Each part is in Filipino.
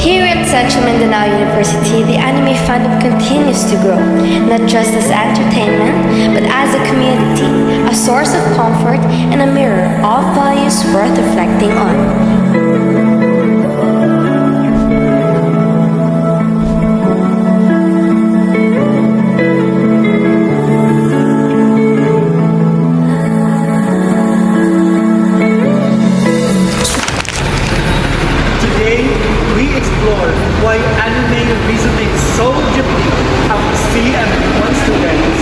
Here at Central Mindanao University, the anime fandom continues to grow, not just as entertainment, but as a community, a source of comfort, and a mirror of values worth reflecting on. Today, we explore why anime resonates so deeply, how to see and influence students.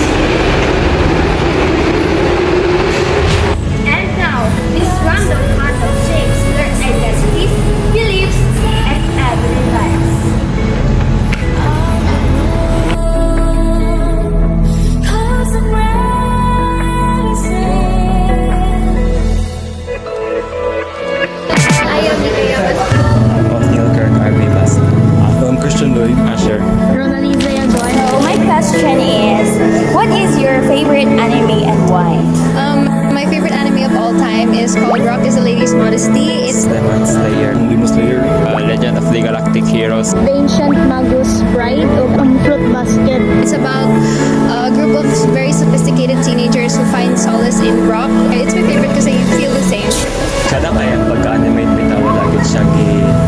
And now, this random fandom shapes their identities, beliefs, and everyday lives. I am Nikaya Neil Kirk, RV Bas. I'm Christian Lloyd. Asher. Ronaliza Yagoy. So my question is, what is your favorite anime and why? My favorite anime of all time is called Rock is a Lady's Modesty. It's Demon Slayer. Demon Slayer. Legend of the Galactic Heroes. The Ancient Magus Bride o ang Fruit Basket. it's about a group of very sophisticated teenagers who find solace in rock. It's my favorite because I feel the same. Kada kaya pagka-animate bitaw lagi siya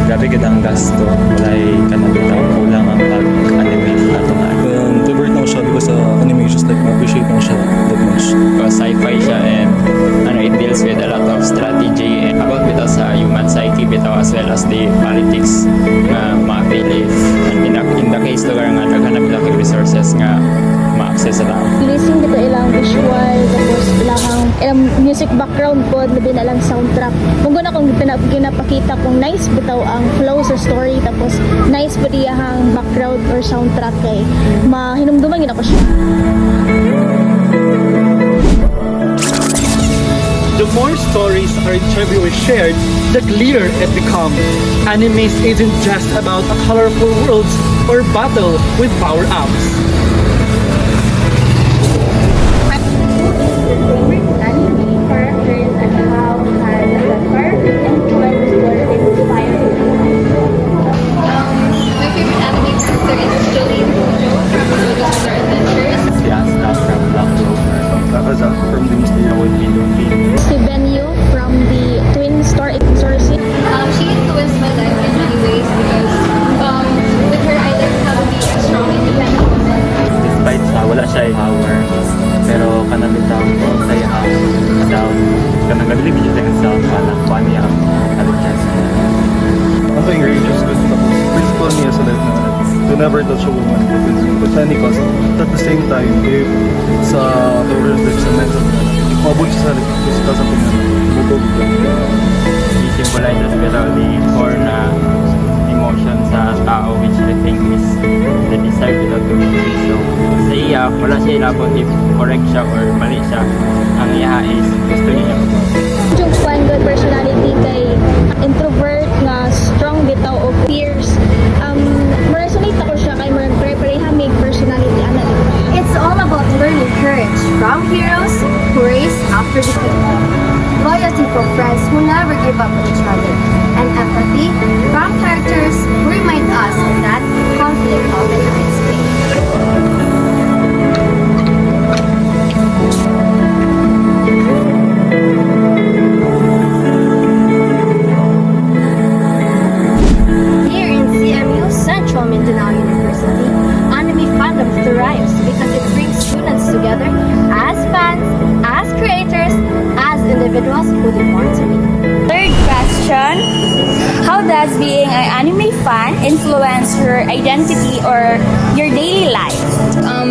grabe gid ang gasto. Walay kanang bitaw kulang ang pag-animate ato nga. Favorite na ko siya because animations like ma-appreciate mo siya that much. Sci-fi siya and it deals with a lot of strategy and about bitaw sa human psyche bitaw as well as the politics nga ma-believe. And in the case lugar nga daghan na bitaw kay resources nga ma-access sa tao. Releasing dito ilang visual, tapos ilang music background po, labi na lang soundtrack. Kung guna kung ginapakita kung nice bitaw ang flow sa story, tapos nice po diyahang background or soundtrack kay mahinumduman yun ako siya. The more stories our interviewers shared, the clearer it becomes. Animes isn't just about a colorful worlds or battle with power-ups. Anime characters and how has the character influence or inspired My favorite anime character is Jolene Mojo from JoJo's Bizarre Adventures. Si Asta from Black Clover. Kakaza from Demon Slayer with Luffy. Si Benyu from the Twin Star Exorcist. She influenced my life in many ways because with her I learned how to be a strong, independent woman. Despite wala siya power, pero kanang bitaw ko sa self, kanang gabilib siya sa self, anak pa niya ang chance. Ang courageous ko tapos principle niya sa life na to never touch a woman with any cost. At the same time, if sa towards like sa mental mabot siya sa life kasi something na bubog He symbolizes bitaw the core na emotion sa tao which I think is the desire without to be free. So sa iya, wala siya ilabot if correct siya or mali siya. Ang iya is gusto niya Yung fun good personality kay introvert nga strong bitaw o fierce. Ma-resonate ako siya kay marang pare-parehamig personality ana dito. It's all about learning courage from heroes who race after defeat, loyalty for friends who never give up on each other, and empathy from characters who remind us that conflict often hides pain. Here in CMU, Central Mindanao University, anime fandom thrives because it brings students together as fans, as creators, as individuals who they want to be. Third question, how does being an anime fan influence your identity or your daily life?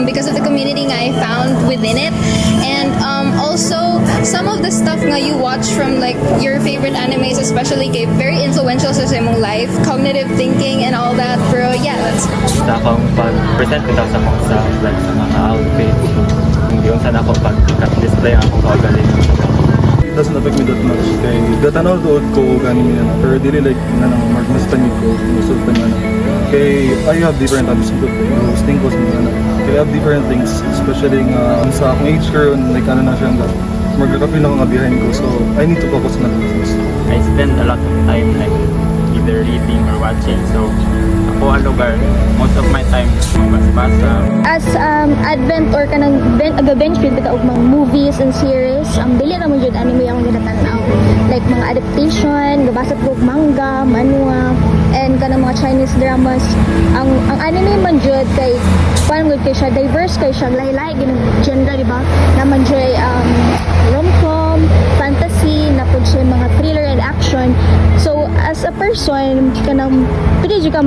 Because of the community nga I found within it, and also some of the stuff nga you watch from like your favorite animes, especially kay very influential sa imong life, cognitive thinking and all that. Bro, yeah, that's sa akong pag-present ko sa akong self, like sa mga outfits, hindi yung sana ako pag-display ang akong kaugaling. It doesn't affect me that much kay gatanaw tuod ko anime na pero dili like na nang mas tanig ko most of the time kay I have different hobbies ko hosting ko sa mga kay I have different things especially nga sa akong age karon like ano na siya nga magkaka-feel ako nga behind ko so I need to focus on my business. I spend a lot of time like either reading or watching. So, ako ang lugar, most of my time, magbasa. As advent or kanang aga-bench yun kita og mga movies and series, dili ra mo jud anime ang ginatanaw. Like mga adaptation, gabasa ko og manga, manhwa, and kanang mga Chinese dramas. Ang anime man jud kay paano gud kay siya diverse, kay siya lahi-lahi ginang genre, di ba? Naman jud rom-com, fantasy, napod siya mga thriller and action. So as a person kanang pwede jud ka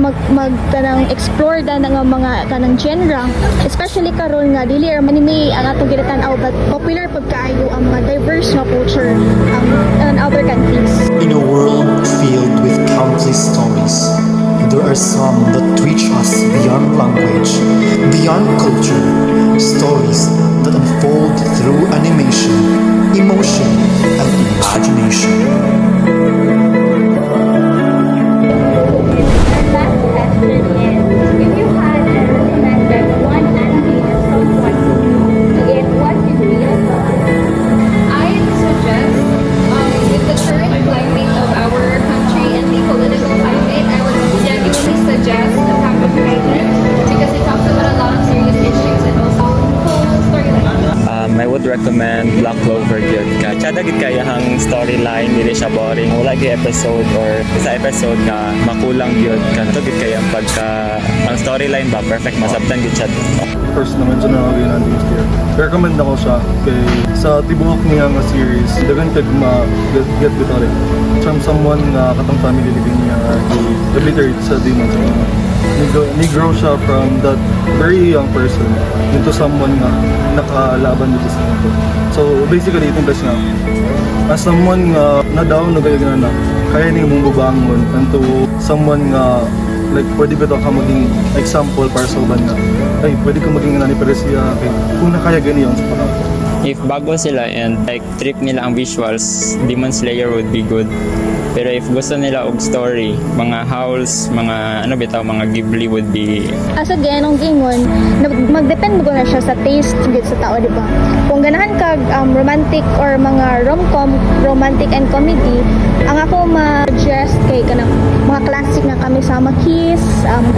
kanang explore da nga mga kanang genre, especially karon nga dili ra anime ang atong ginatanaw, but popular pag kaayo ang mga diverse nga culture in other countries. In a world filled with countless stories, there are some that reach us beyond language, beyond culture, stories that unfold through animation, emotion, and imagination. Last question is, if you had to recommend one anime to someone new, what would be it? I'd suggest, with the current climate of our country and the political climate, I would genuinely suggest Attack on Titan because it talks about a lot of serious issues and also cool storyline. I would recommend Black Clover gyud ka. Tsada gid kaya hang storyline dili siya boring. Wala gyud episode or isa episode nga makulang gyud kanto gid kaya ang pagka ang storyline ba perfect masabtan gid siya. First naman dyan na again ang Demon Slayer. Recommend ako siya kay sa tibuok niya nga series, dagan kag get bitaw from someone nga katong family living niya obliterate sa demons. Ni-grow siya from that very young person into someone nga nakalaban dito sa mundo. So basically itong best nga as someone nga na-down na gaya na kaya niya mong bubangon into someone nga like pwede ba ito ka maging example para sa uban nga ay pwede ka maging nani pero siya kay kung nakaya gani yun sa panahon. If bago sila and like trip nila ang visuals, Demon Slayer would be good. Pero if gusto nila og story, mga Howls, mga ano bitaw, mga Ghibli would be. As again, ang gingon, mag-depend mo na siya sa taste gid sa tao, di ba? Kung ganahan kag romantic or mga rom-com, romantic and comedy, ang ako ma-suggest kay kanang mga classic nga kami sama Kiss,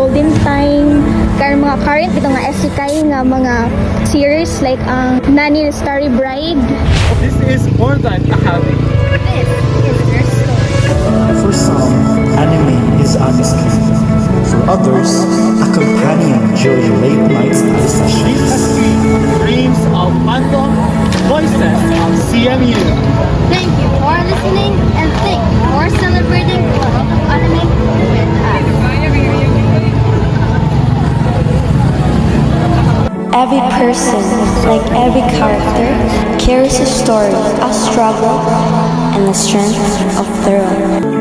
Golden Time, kaya mga current ito nga isekai nga mga series like ang Nani Starry Bride. This is more than a hobby. This is their story. For some, anime is an escape. For others, a companion during late night study This sessions. has been the Dreams of Phantom, Voices of CMU. Thank you for listening and thank you for celebrating the world of anime with us. Every person, like every character, carries a story, a struggle, and a strength of their own.